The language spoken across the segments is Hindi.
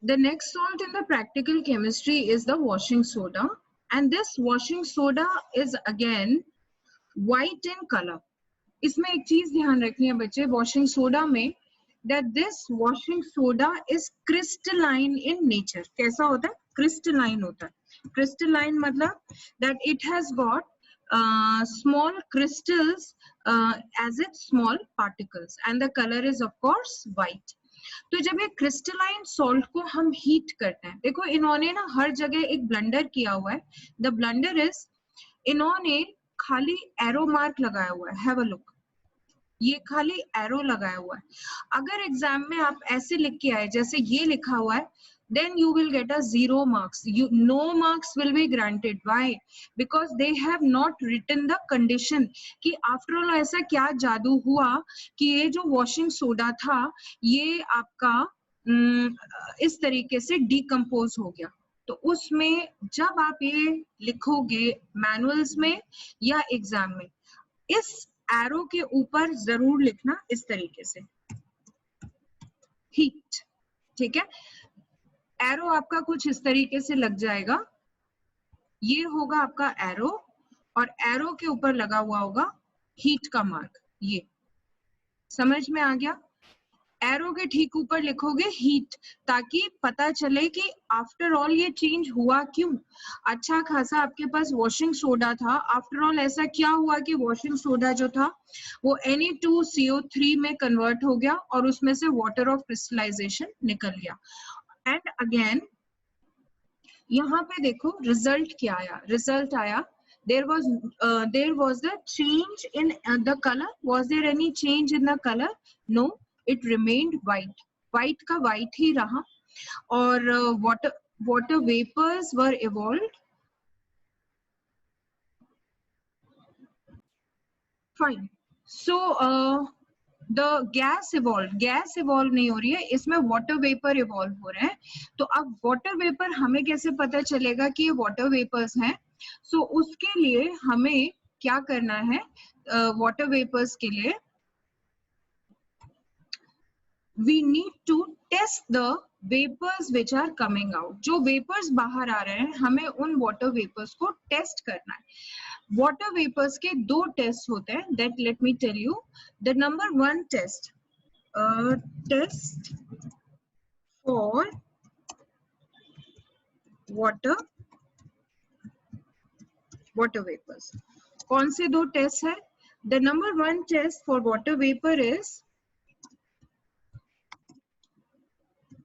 The next salt in the practical chemistry is the washing soda, and this washing soda is again white in color. इसमें एक चीज ध्यान रखनी है बच्चे, वॉशिंग सोडा में, that this washing soda is crystalline in nature. कैसा होता है? Crystalline होता है. Crystalline मतलब that it has got small crystals as its small particles, and the color is of course white. तो जब ये क्रिस्टलाइन सॉल्ट को हम हीट करते हैं, देखो इन्होंने ना हर जगह एक ब्लंडर किया हुआ है. द ब्लंडर इज, इन्होंने खाली एरो मार्क लगाया हुआ है. हैव अ लुक, ये खाली एरो लगाया हुआ है. अगर एग्जाम में आप ऐसे लिख के आए जैसे ये लिखा हुआ है, then you will get a 0 marks. No marks will be granted. Why? Because they have not written the condition कि after all ऐसा क्या जादू हुआ कि ये जो washing soda था ये आपका इस तरीके से डिकम्पोज हो गया. तो उसमें जब आप ये लिखोगे मैनुअल्स में या एग्जाम में, इस एरो के ऊपर जरूर लिखना इस तरीके से, हीट. ठीक है, एरो आपका कुछ इस तरीके से लग जाएगा. ये होगा आपका एरो, और एरो के ऊपर लगा हुआ होगा हीट का मार्क. ये समझ में आ गया? एरो के ठीक ऊपर लिखोगे हीट, ताकि पता चले कि आफ्टर ऑल ये चेंज हुआ क्यों. अच्छा खासा आपके पास वॉशिंग सोडा था, आफ्टर ऑल ऐसा क्या हुआ कि वॉशिंग सोडा जो था वो Na2CO3 में कन्वर्ट हो गया और उसमें से वाटर ऑफ क्रिस्टलाइजेशन निकल गया. एंड अगेन यहाँ पे देखो रिजल्ट क्या आया. रिजल्ट आया, there was the change in the color. Was there any change in the color? No, it remained white. White का white ही रहा. और water vapors were evolved. Fine. So the gas evolve नहीं हो रही है, इसमें वाटर वेपर इवॉल्व हो रहे हैं. तो अब वाटर वेपर हमें कैसे पता चलेगा कि ये वाटर वेपर्स हैं? सो उसके लिए हमें क्या करना है? वाटर वेपर्स के लिए we need to test the vapours which are coming out. जो वेपर्स बाहर आ रहे हैं हमें उन वाटर वेपर्स को टेस्ट करना है. वाटर वेपर्स के दो टेस्ट होते हैं, that let me tell you. The number 1 test, test for water vapours. कौन से दो टेस्ट है? The number 1 test for water vapour is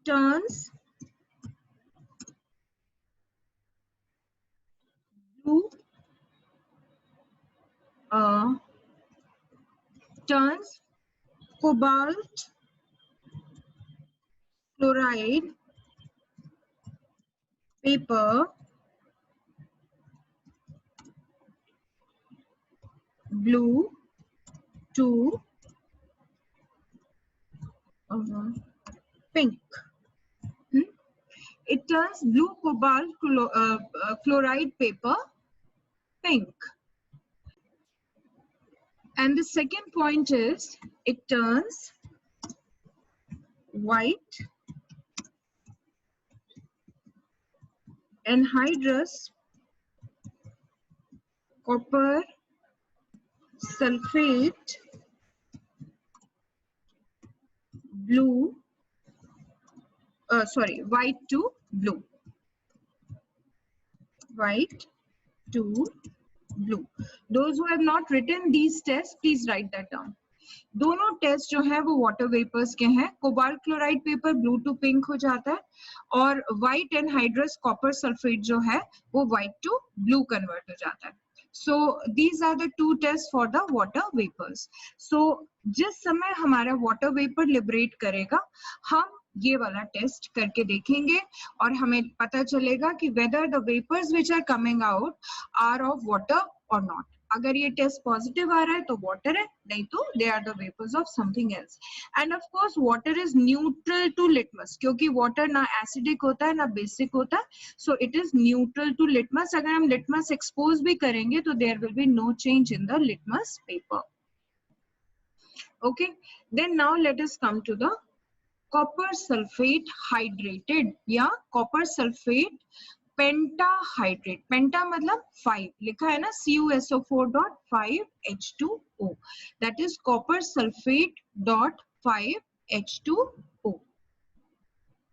turns blue, turns cobalt chloride paper blue to pink. It turns blue cobalt chloride paper pink. And the second point is it turns white anhydrous copper sulfate blue, white to blue. White to blue. Those who have not written these tests, please write that down. दोनों टेस्ट जो है वो वाटर वेपर्स के हैं. Cobalt chloride paper blue to pink हो जाता है, और व्हाइट एनहाइड्रस कॉपर सल्फेट जो है वो व्हाइट टू ब्लू कन्वर्ट हो जाता है. So these are the two tests for the water vapors. So जिस समय हमारा वाटर वेपर लिबरेट करेगा, हम ये वाला टेस्ट करके देखेंगे और हमें पता चलेगा कि whether the vapors which are coming out are of water or not. अगर ये टेस्ट पॉजिटिव आ रहा है तो वाटर है, नहीं तो they are the vapours of something else. And of course water is neutral to litmus, क्योंकि वाटर ना एसिडिक होता है ना बेसिक होता है. So it is neutral to litmus. अगर हम लिटमस एक्सपोज भी करेंगे तो there will be no change in the litmus paper. Okay, then now let us come to the copper sulphate hydrated या कॉपर सल्फेट पेंटाहाइड्रेट, पेंटा मतलब 5 लिखा है ना, CuSO4.5H2O, that is copper sulfate dot 5H2O.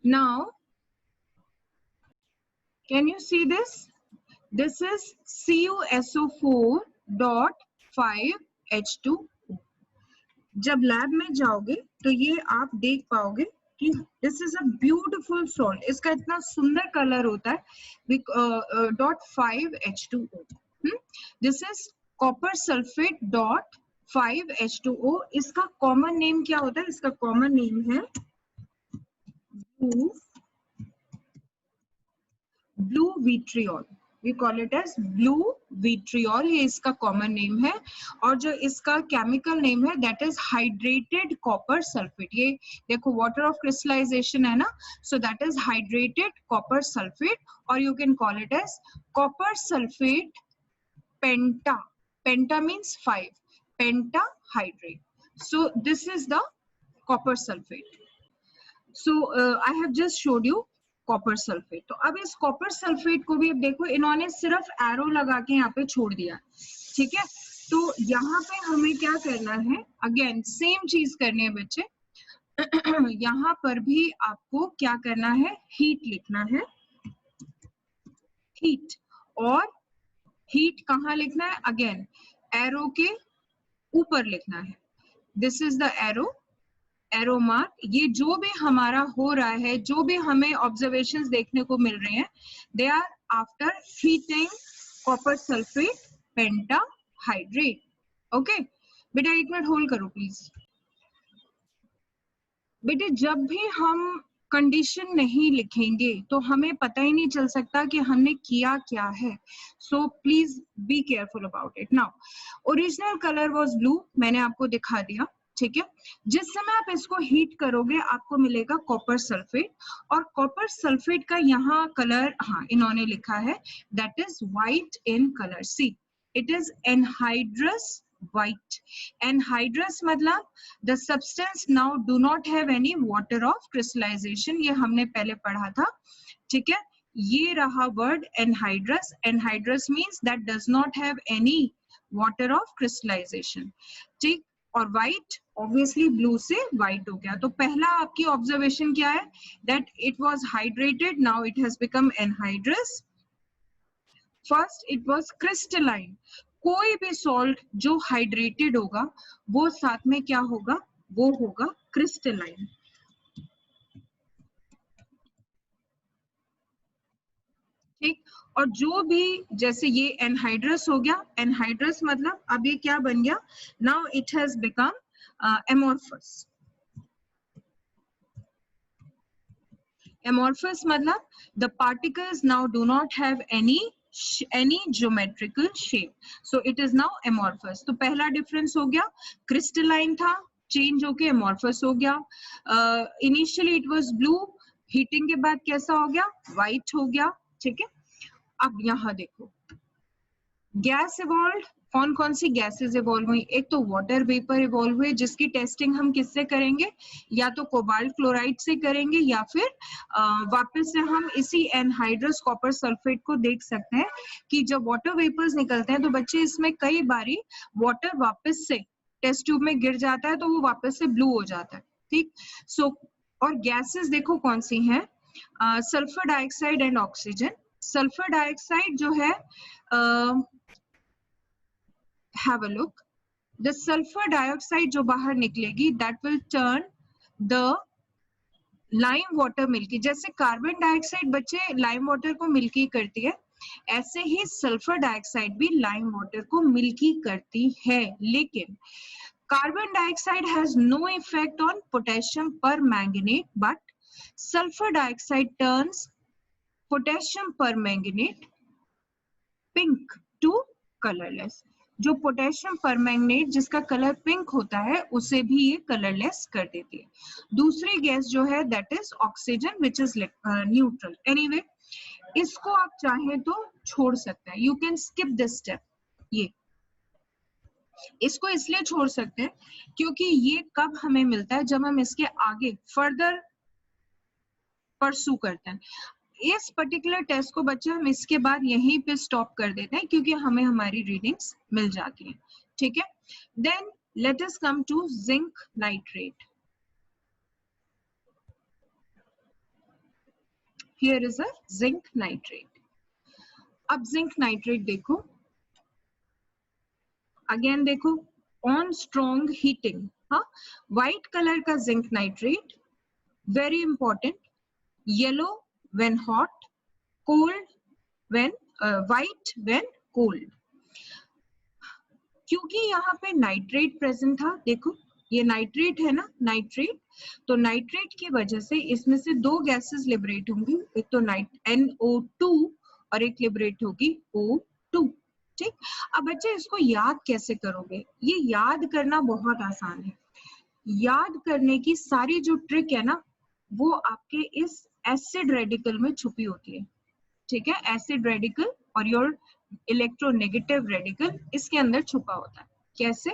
Now can you see this? This is CuSO4.5H2O. जब लैब में जाओगे तो ये आप देख पाओगे कि this is a beautiful salt, इसका इतना सुंदर कलर होता है, .5H2O. This is copper sulphate .5H2O. इसका कॉमन नेम क्या होता है? इसका कॉमन नेम है blue vitriol. We call it as blue vitriol, ये इसका कॉमन नेम है. और जो इसका केमिकल नेम है that is hydrated copper sulphate. ये देखो वाटर ऑफ क्रिस्टलाइजेशन है ना, so that is hydrated copper sulphate, और you can call it as copper sulphate penta. Penta means 5, pentahydrate. So this is the copper sulphate. So I have just showed you copper sulphate. तो अब इस कॉपर सल्फेट को भी अब देखो इन्होंने सिर्फ एरो लगा के यहाँ पे छोड़ दिया, ठीक है. तो यहाँ पे हमें क्या करना है, अगेन सेम चीज करनी है बच्चे. यहाँ पर भी आपको क्या करना है, हीट लिखना है, हीट. और हीट कहाँ लिखना है, अगेन एरो के ऊपर लिखना है. This is the arrow, arrow mark. ये जो भी हमारा हो रहा है, जो भी हमें ऑब्जर्वेशंस देखने को मिल रहे हैं, they are after heating copper sulphate pentahydrate. Okay बेटा, एक मिनट होल्ड करो प्लीज. बेटे जब भी हम कंडीशन नहीं लिखेंगे तो हमें पता ही नहीं चल सकता कि हमने किया क्या है. So please be careful about it. Now original colour was blue, मैंने आपको दिखा दिया, ठीक है. जिस समय आप इसको हीट करोगे आपको मिलेगा कॉपर सल्फेट, और कॉपर सल्फेट का यहाँ कलर, हाँ इन्होंने लिखा है that is white in colour. See it is anhydrous white. Anhydrous मतलब the substance now do not have any water of crystallization. ये हमने पहले पढ़ा था, ठीक है. ये रहा word anhydrous. Anhydrous means that does not have any water of crystallization, ठीक. और white obviously blue से white हो गया. तो पहला आपकी ऑब्जर्वेशन क्या है, that it was hydrated, now it has become anhydrous. First it was crystalline. कोई भी सॉल्ट जो हाइड्रेटेड होगा वो साथ में क्या होगा, वो होगा क्रिस्टलाइन. ठीक. और जो भी, जैसे ये एनहाइड्रस हो गया, एनहाइड्रस मतलब अब ये क्या बन गया, now it has become amorphous. Amorphous मतलब the particles now do not have any geometrical shape, so it is now amorphous. तो पहला डिफरेंस हो गया, क्रिस्टलाइन था, चेंज होके amorphous हो गया. Initially it was blue, heating के बाद कैसा हो गया, व्हाइट हो गया, ठीक है. अब यहाँ देखो गैस इवॉल्व. कौन कौन सी गैसेस इवॉल्व हुई, एक तो वाटर वेपर इवॉल्व हुए, जिसकी टेस्टिंग हम किससे करेंगे, या तो कोबाल्ट क्लोराइड से करेंगे, या फिर वापस से हम इसी एनहाइड्रस कॉपर सल्फेट को देख सकते हैं कि जब वाटर वेपर्स निकलते हैं तो बच्चे इसमें कई बारी वाटर वापस से टेस्ट ट्यूब में गिर जाता है तो वो वापस से ब्लू हो जाता है, ठीक. सो और गैसेस देखो कौन सी हैं, sulphur dioxide and oxygen. Sulphur dioxide जो है, have a look. The sulfur dioxide जो बाहर निकलेगी that will turn the lime water milky. जैसे कार्बन डाइऑक्साइड बच्चे लाइम वाटर को मिल्की करती है, ऐसे ही सल्फर डाइऑक्साइड भी लाइम वाटर को मिल्की करती है. लेकिन carbon dioxide has no effect on potassium permanganate, but sulfur dioxide turns potassium permanganate pink to colorless. जो पोटेशियम परमैंगनेट जिसका कलर पिंक होता है उसे भी ये कलरलेस कर देती है. दूसरी गैस जो है that is oxygen which is neutral. Anyway इसको आप चाहे तो छोड़ सकते हैं, you can skip this step. ये इसको इसलिए छोड़ सकते हैं क्योंकि ये कब हमें मिलता है, जब हम इसके आगे फर्दर परसू करते हैं। इस पर्टिकुलर टेस्ट को बच्चे हम इसके बाद यहीं पे स्टॉप कर देते हैं क्योंकि हमें हमारी रीडिंग्स मिल जाती हैं, ठीक है। Then let us come to zinc nitrate. Here is a zinc nitrate. अब जिंक नाइट्रेट देखो, अगेन देखो, ऑन स्ट्रॉन्ग हीटिंग, हाँ, व्हाइट कलर का zinc nitrate, very important, yellow when hot, cold when white when cold. क्योंकि यहाँ पे नाइट्रेट प्रेजेंट था, देखो ये नाइट्रेट है ना, नाइट्रेट, तो नाइट्रेट की वजह से इसमें से दो गैसेस लिबरेट होंगी, एक तो NO2 और एक लिबरेट होगी O2, ठीक। अब बच्चे इसको याद कैसे करोगे? ये याद करना बहुत आसान है। याद करने की सारी जो ट्रिक है ना, वो आपके इस एसिड रेडिकल में छुपी होती है, ठीक है। एसिड रेडिकल और योर इलेक्ट्रोनेगेटिव रेडिकल इसके अंदर छुपा होता है। कैसे?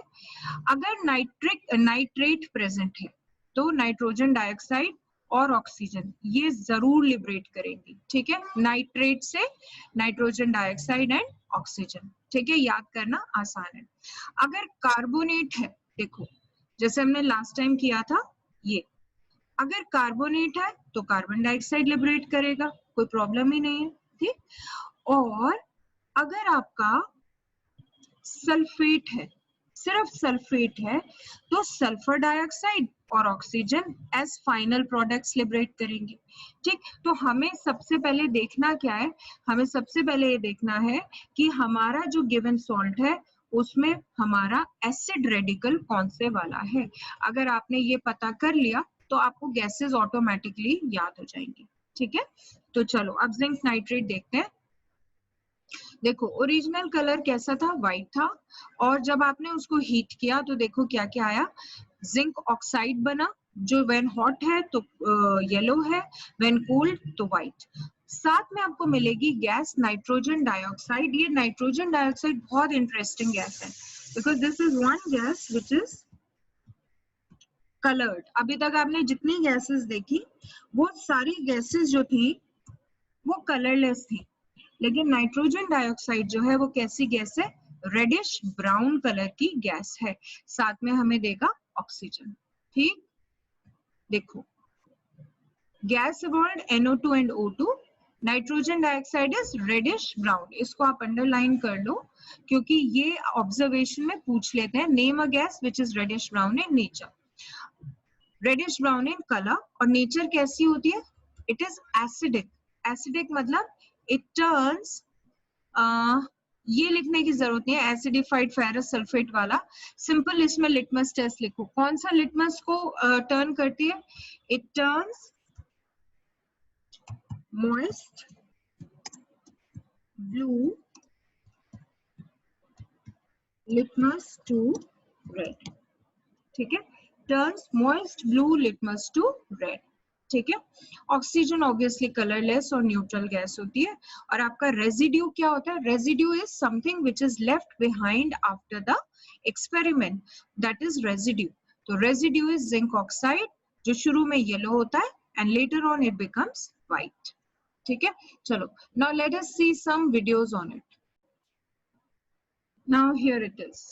अगर नाइट्रेट प्रेजेंट है तो नाइट्रोजन डाइऑक्साइड और ऑक्सीजन ये जरूर लिबरेट करेंगी, ठीक है, नाइट्रेट से नाइट्रोजन डाइऑक्साइड एंड ऑक्सीजन, ठीक है, याद करना आसान है। अगर कार्बोनेट है, देखो जैसे हमने लास्ट टाइम किया था, ये अगर कार्बोनेट है तो कार्बन डाइऑक्साइड लिबरेट करेगा, कोई प्रॉब्लम ही नहीं है, ठीक। और अगर आपका सल्फेट है, सिर्फ सल्फेट है, तो सल्फर डाइऑक्साइड और oxygen as final products liberate करेंगे, ठीक। तो हमें सबसे पहले देखना क्या है? हमें सबसे पहले ये देखना है कि हमारा जो गिवन सॉल्ट है उसमें हमारा एसिड रेडिकल कौन से वाला है। अगर आपने ये पता कर लिया तो आपको गैसेस ऑटोमेटिकली याद हो जाएंगी, ठीक है। तो चलो अब जिंक नाइट्रेट देखते हैं। देखो ओरिजिनल कलर कैसा था? व्हाइट था, और जब आपने उसको हीट किया तो देखो क्या क्या आया, जिंक ऑक्साइड बना, जो व्हेन हॉट है तो येलो है, व्हेन कोल्ड तो व्हाइट। साथ में आपको मिलेगी गैस नाइट्रोजन डाइऑक्साइड। ये नाइट्रोजन डाइऑक्साइड बहुत इंटरेस्टिंग गैस है, because this is one gas which is coloured. अभी तक आपने जितनी गैसेस देखी वो सारी गैसेस जो थी वो कलरलेस थी, लेकिन नाइट्रोजन डाइऑक्साइड जो है वो कैसी गैस है? रेडिश ब्राउन कलर की गैस है, साथ में हमें देगा ऑक्सीजन, ठीक। देखो gas evolved NO2 and O2, nitrogen dioxide is reddish brown. इसको आप अंडरलाइन कर लो क्योंकि ये ऑब्जर्वेशन में पूछ लेते हैं, name a gas which is reddish brown in nature. Reddish brown in colour, और नेचर कैसी होती है? It is acidic. एसिडिक मतलब इट टर्न्स, ये लिखने की जरूरत नहीं है, एसिडिफाइड फेरस सल्फेट वाला, सिंपल इसमें लिटमस टेस्ट लिखो। कौन सा लिटमस को टर्न करती है? It turns moist blue litmus to red, ठीक है, turns moist blue litmus to red, ठीक है। ऑक्सीजन ऑब्वियसली कलरलेस और न्यूट्रल गैस होती है। और आपका रेजिड्यू क्या होता है? Residue is something which is left behind after the experiment, that is residue. तो रेजिड्यू इज जिंक ऑक्साइड, जो शुरू में येलो होता है and later on it becomes white, ठीक है। चलो now let us see some videos on it. Now here it is.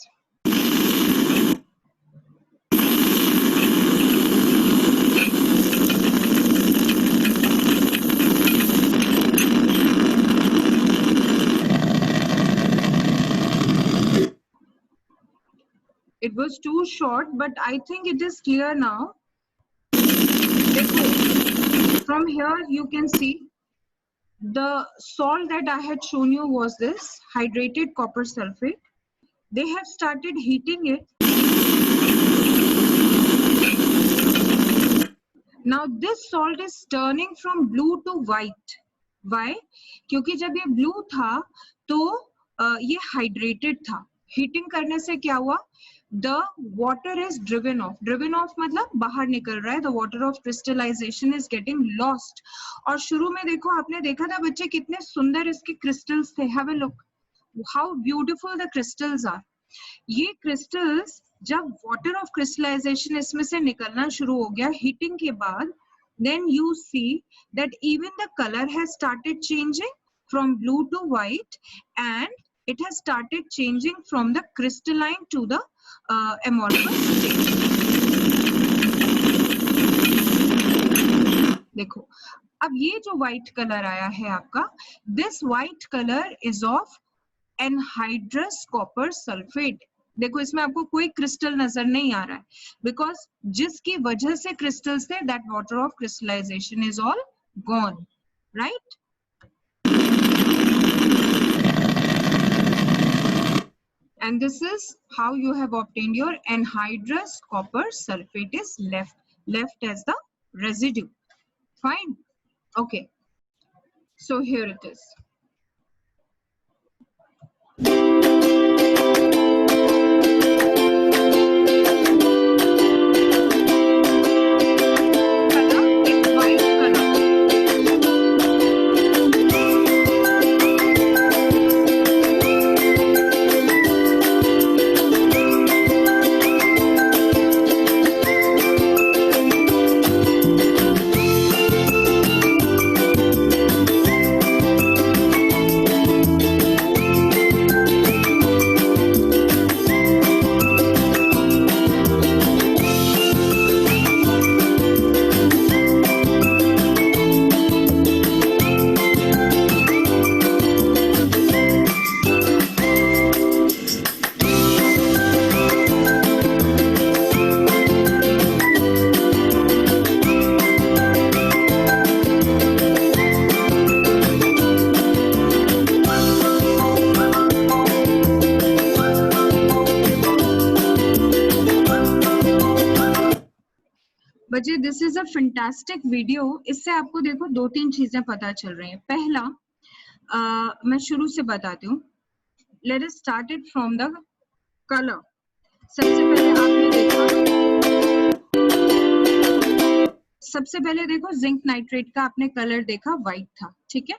It was too short, but I think it is clear now. From here you can see the salt that I had shown you was this hydrated copper sulfate. They have started heating it. Now this salt is turning from blue to white. Why? क्योंकि जब ये blue था तो ये hydrated था। हीटिंग करने से क्या हुआ? The water is driven off. Driven off मतलब बाहर निकल रहा है। The water of crystallization is getting lost. और शुरू में देखो, आपने देखा था बच्चे कितने सुंदर इसके crystals थे। Have a look. How beautiful the crystals are. ये crystals जब water of crystallization इसमें से निकलना शुरू हो गया हीटिंग के बाद, then you see that even the color has started changing from blue to white, and it has started changing from the crystalline to the amorphous state. देखो अब ये जो white color आया है आपका, this white color is of anhydrous copper sulphate. देखो इसमें आपको कोई क्रिस्टल नजर नहीं आ रहा है, बिकॉज जिसकी वजह से क्रिस्टल्स थे, that water of crystallisation is all gone, right. And this is how you have obtained your anhydrous copper sulphate is left as the residue. Fine. Okay, so here it is. बच्चे this is a fantastic video. इससे आपको देखो दो तीन चीजें पता चल रही हैं। पहला मैं शुरू से बताती हूँ। Let us start it from the colour. सबसे पहले देखो जिंक नाइट्रेट का आपने कलर देखा, व्हाइट था, ठीक है।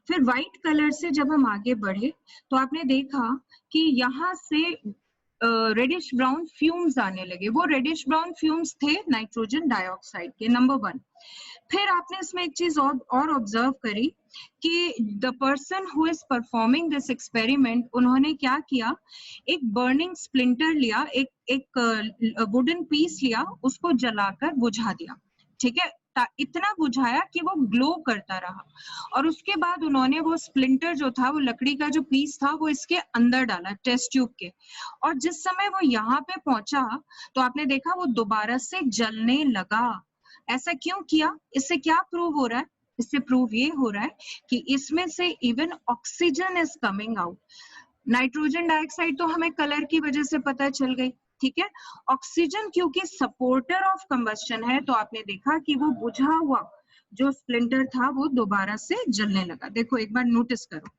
फिर व्हाइट कलर से जब हम आगे बढ़े तो आपने देखा कि यहाँ से रेडिश ब्राउन फ्यूम्स आने लगे। वो रेडिश ब्राउन फ्यूम्स थे नाइट्रोजन डाइऑक्साइड के, नंबर 1। फिर आपने इसमें एक चीज और ऑब्जर्व करी कि the person who is performing this experiment, उन्होंने क्या किया, एक बर्निंग स्प्लिंटर लिया, एक वुडन पीस लिया, उसको जलाकर बुझा दिया, ठीक है। इतना बुझाया कि वो ग्लो करता रहा, और उसके बाद उन्होंने वो स्प्लिंटर जो था, वो लकड़ी का जो पीस था, वो इसके अंदर डाला टेस्ट ट्यूब के, और जिस समय वो यहाँ पे पहुंचा तो आपने देखा वो दोबारा से जलने लगा। ऐसा क्यों किया? इससे क्या प्रूव हो रहा है? इससे प्रूव ये हो रहा है कि इसमें से even oxygen is coming out. Nitrogen dioxide तो हमें कलर की वजह से पता चल गई, ठीक है। ऑक्सीजन क्योंकि सपोर्टर ऑफ कंबस्शन है, तो आपने देखा कि वो बुझा हुआ जो स्प्लिंटर था वो दोबारा से जलने लगा। देखो एक बार नोटिस करो,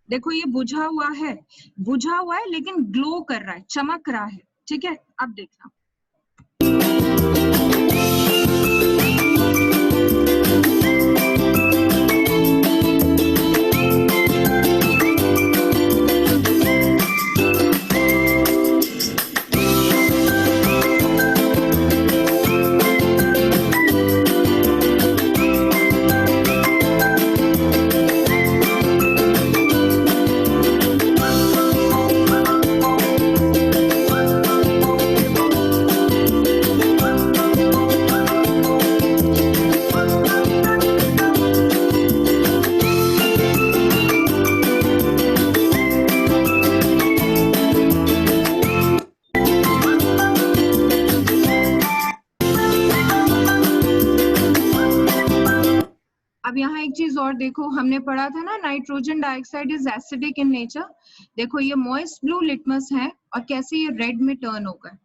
देखो ये बुझा हुआ है लेकिन ग्लो कर रहा है, चमक रहा है, ठीक है। अब देखना, अब यहाँ एक चीज और देखो, हमने पढ़ा था ना nitrogen dioxide is acidic in nature. देखो ये मॉइस्ट ब्लू लिटमस है और कैसे ये रेड में टर्न होगा।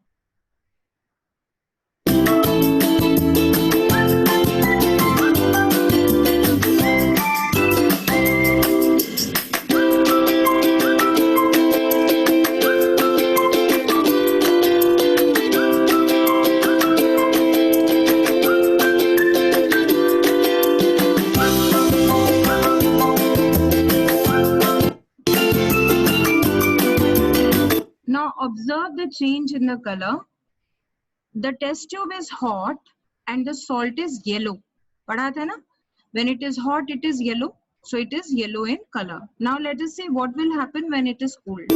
Now observe the change in the color. the test tube is hot and the salt is yellow. पढ़ा था ना? When it is hot, it is yellow. So it is yellow in color. Now let us see what will happen when it is cooled.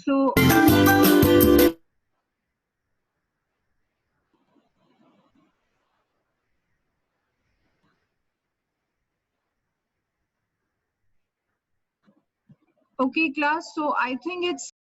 So okay class, so I think it's